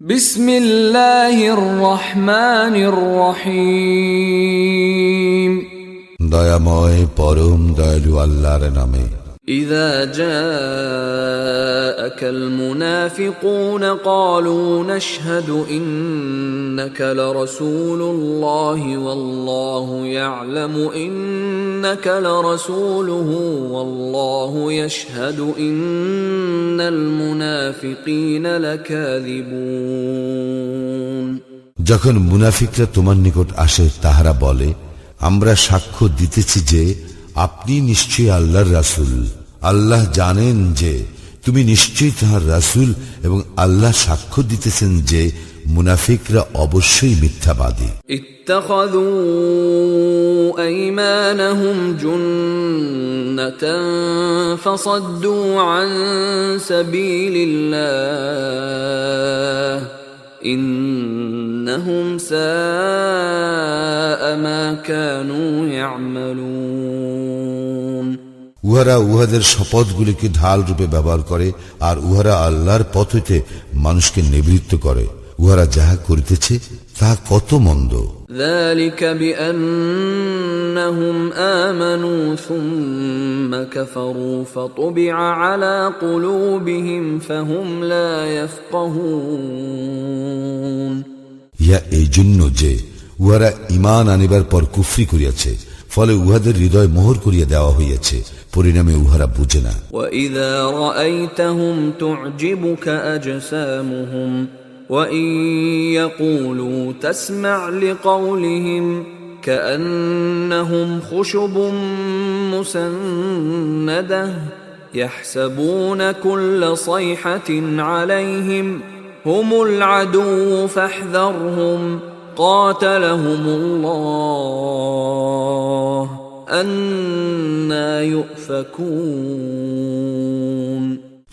বিসমিল্লাহির রহমানির রহিম। দয়াময় পরম দয়ালু আল্লাহর নামে। إذا جاءك المنافقون قالوا نشهد إنك لرسول الله والله يعلم إنك لرسوله والله يشهد إن المنافقين لكاذبون। যখন মুনাফিকরা তোমার নিকট আসে তাহারা বলে, আমরা সাক্ষ্য দিতেছি যে আপনি নিশ্চয়ই আল্লাহর রাসূল। আল্লাহ জানেন যে তুমি নিশ্চয়ই তাঁর রাসূল এবং আল্লাহ সাক্ষ্য দিতেছেন যে মুনাফিকরা অবশ্যই মিথ্যাবাদী। ইত্তাখাযু আইমানাহুম জুন্নাতান ফাসাদ্দু আন সাবিলিল্লাহ ইন্নাহুম সাআ মা কানু ইয়ামালুন। উহারা উহাদের শপথগুলিকে ঢাল রূপে ব্যবহার করে আর উহারা আল্লাহর পথ হইতে মানুষকে নিবৃত্ত করে। উহারা যাহা করিতেছে তাহা কত মন্দ। যালিকা বিআন্নাহুম আমানু সুম্মা কাফারু ফাতুবিআ আলা কুলুবিহিম ফাহুম লা ইয়াফকাহুন। ইহা এই জন্য যে উহারা ঈমান আনিবার পর কুফরি করিয়াছে, ফলে উহাদের হৃদয় মোহর করিয়া দেওয়া হইয়াছে, পরিণামে উহারা বুঝে না। وَإِذَا رَأَيْتَهُمْ تُعْجِبُكَ أَجْسَامُهُمْ وَإِنْ يَقُولُوا تَسْمَعْ لِقَوْلِهِمْ كَأَنَّهُمْ خُشُبٌ مُّسَنَّدَةٌ يَحْسَبُونَ كُلَّ صَيْحَةٍ عَلَيْهِمْ هُمُ الْعَدُوُّ فَاحْذَرْهُمْ قَاتَلَهُمُ اللَّهُ আন্না ইউফাকুন।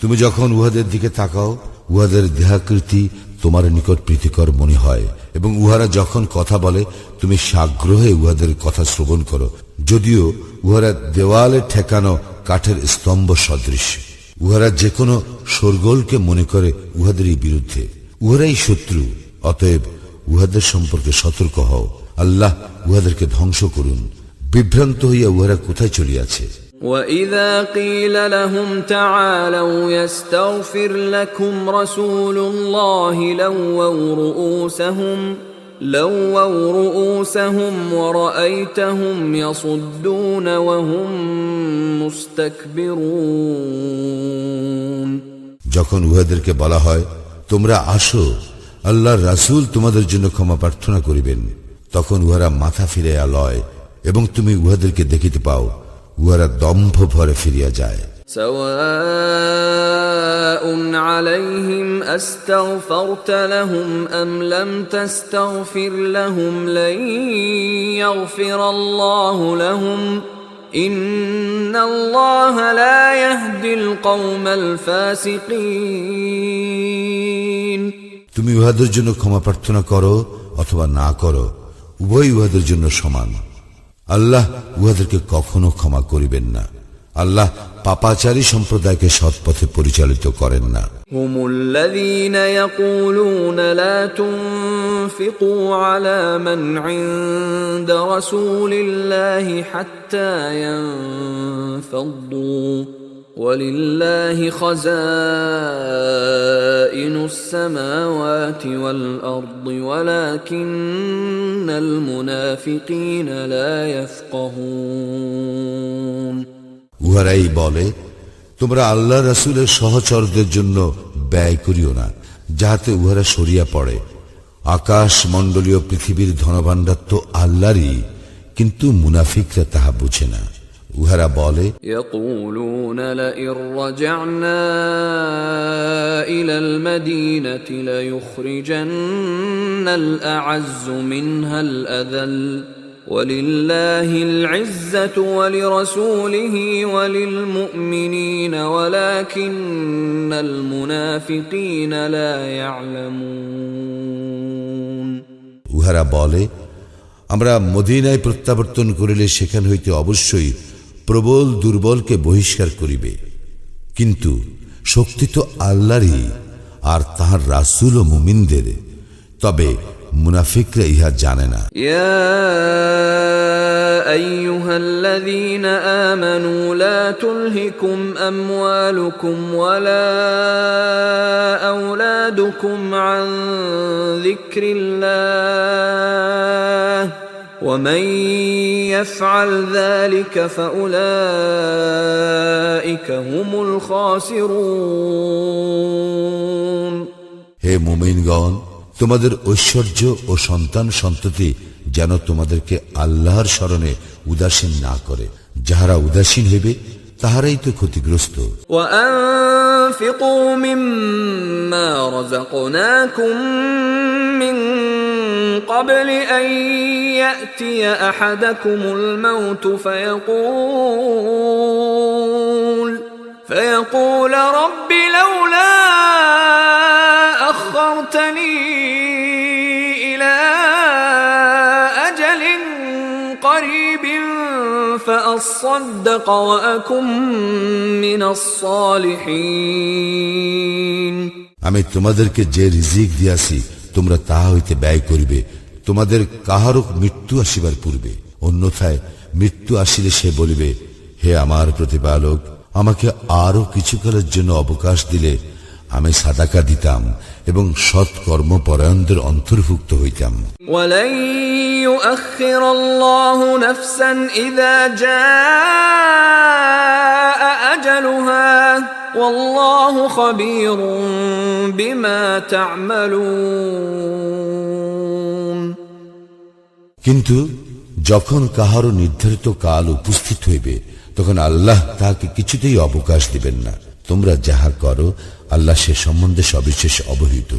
তুমি যখন উহাদের দিকে তাকাও, উহাদের দেহাকৃতি তোমার নিকট প্রীতিকর মনে হয় এবং উহারা যখন কথা বলে তুমি সাগ্রহে উহাদের কথা শ্রবণ করো, যদিও উহারা দেওয়ালে ঠেকানো কাঠের স্তম্ভ সদৃশ। উহারা যে কোনো শোরগোলকে মনে করে উহাদেরই বিরুদ্ধে। উহারাই শত্রু, অতএব উহাদের সম্পর্কে সতর্ক হও। আল্লাহ উহাদেরকে ধ্বংস করুন। বিভ্রান্ত হইয়া উহারা কোথায় চলিয়াছে। وَإِذَا قِيلَ لَهُمْ تَعَالَوْا يَسْتَغْفِرْ لَكُمْ رَسُولُ اللَّهِ لَوَّوْا رُؤُوسَهُمْ وَرَأَيْتَهُمْ يَصُدُّونَ وَهُمْ مُسْتَكْبِرُونَ। যখন উহাদেরকে বলা হয়, তোমরা আসো, আল্লাহর রাসূল তোমাদের জন্য ক্ষমা প্রার্থনা করিবেন, তখন উহারা মাথা ফিরাইয়া লয় এবং তুমি উহাদেরকে দেখিতে পাও উহারা দম্ভ ভরে ফিরিয়া যায়। সাওয়াউন আলাইহিম আস্তাগফারতা লাহুম আম লাম তাস্তাগফির লাহুম লান ইয়াগফিরাল্লাহু লাহুম ইন্নাল্লাহা লা ইয়াহদিল কওমাল ফাসিকিন। তুমি উহাদের জন্য ক্ষমা প্রার্থনা করো অথবা না করো, উভয় উহাদের জন্য সমান। আল্লাহ উহাদেরকে কখনো ক্ষমা করিবেন না। আল্লাহ পাপাচারী সম্প্রদায়কে সৎপথে পরিচালিত করেন না। হুমুল্লাযীনা ইয়াকুলুনা লা তুনফিকু আলা মান ইনদা রাসূলিল্লাহি হাত্তা ইয়ানফাদ্দু ওয়ালিল্লাহি খাযাইনুস সামাওয়াতি ওয়াল আরদি ওয়ালাকিন্নাল মুনাফিকিনা লা ইয়াফকাহুন। উহারাই বলে, তোমরা আল্লাহ রাসূলের সহচরদের জন্য ব্যয় করিও না, যাহাতে উহারা সরিয়া পড়ে। আকাশ মণ্ডলীয় পৃথিবীর ধনভাণ্ডার তো আল্লাহরই, কিন্তু মুনাফিকরা তাহা বুঝে না। উহারা বলে, يقولون لئن رجعنا إلى المدينة ليخرجن الأعز منها الأذل ولله العزة ولرسوله وللمؤمنين ولكن المنافقين لا يعلمون। উহারা বলে, আমরা মদিনায় প্রত্যাবর্তন করিলে সেখান হইতে অবশ্যই প্রবল দুর্বলকে বহিষ্কার করিবে, কিন্তু শক্তি তো আল্লাহরই, আর তাহার রাসূল ও মুমিনদের, তবে মুনাফিকরা ইহা জানে না। ইয়া আইয়ুহাল্লাযীনা আমানু লা তুলহিকুম আমওয়ালুকুম ওয়ালা আওলাদুকুম আন যিকরিল্লাহ ومن يفعل ذلك فأولئك هم الخاسرون। হে মুমিনগণ, তোমাদের ঐশ্বর্য ও সন্তান সন্ততি যেন তোমাদেরকে আল্লাহর স্মরণে উদাসীন না করে। যাহারা উদাসীন হইবে তাহারাই তো ক্ষতিগ্রস্ত। وأنفقوا مما رزقناكم من قبل أن يأتي أحدكم الموت فيقول رب لولا أخرتني إلى أجل قريب فأصدق وأكن من الصالحين। আমি তোমাদেরকে যে রিজিক দিয়াছি তোমরা তাহা হইতে ব্যয় করিবে, তোমাদের কাহারও মৃত্যু আসিবার পূর্বে। অন্যথায় মৃত্যু আসিলে সে বলিবে, হে আমার প্রতিপালক, আমাকে আরো কিছুকালের জন্য অবকাশ দিলে আমি সাদাকা দিতাম এবং সৎ কর্মপরায়ণদের অন্তর্ভুক্ত হইতাম। ওয়ালাই ইউআখিরুল্লাহু নাফসান ইযা জাআ আজালুহা ওয়াল্লাহু খাবীরুম বিমা তা'মালুন। কিন্তু যখন কাহারও নির্ধারিত কাল উপস্থিত হইবে তখন আল্লাহ তাহাকে কিছুতেই অবকাশ দিবেন না। তোমরা যাহা করো আল্লাহ সে সম্বন্ধে সবিশেষ অবহিত।